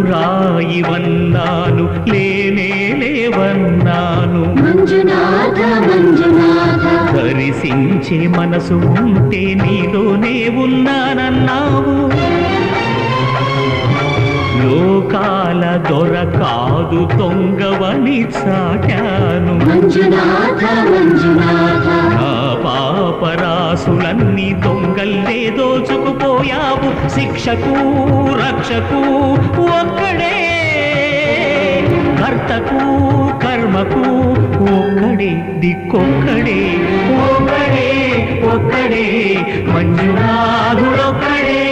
రాయి వన్నాను లేనే లేవన్నాను మంజునాథ మంజునాథ దర్శించే మనసు ఉంటే నీలోనే ఉన్నానన్నావు లోకాల దొర కాదు దొంగవని చాటాను మంజునాథ మంజునాథ నా పాపరాసులన్నీ దొంగల్లే దోచుకుపోయావు శిక్షకు రక్షకు ఒక్కడే కర్తకు కర్మకు ఒక్కడే దిక్కొక్కడే ఒక్కడే ఒక్కడే మంజునాథుడొక్కడే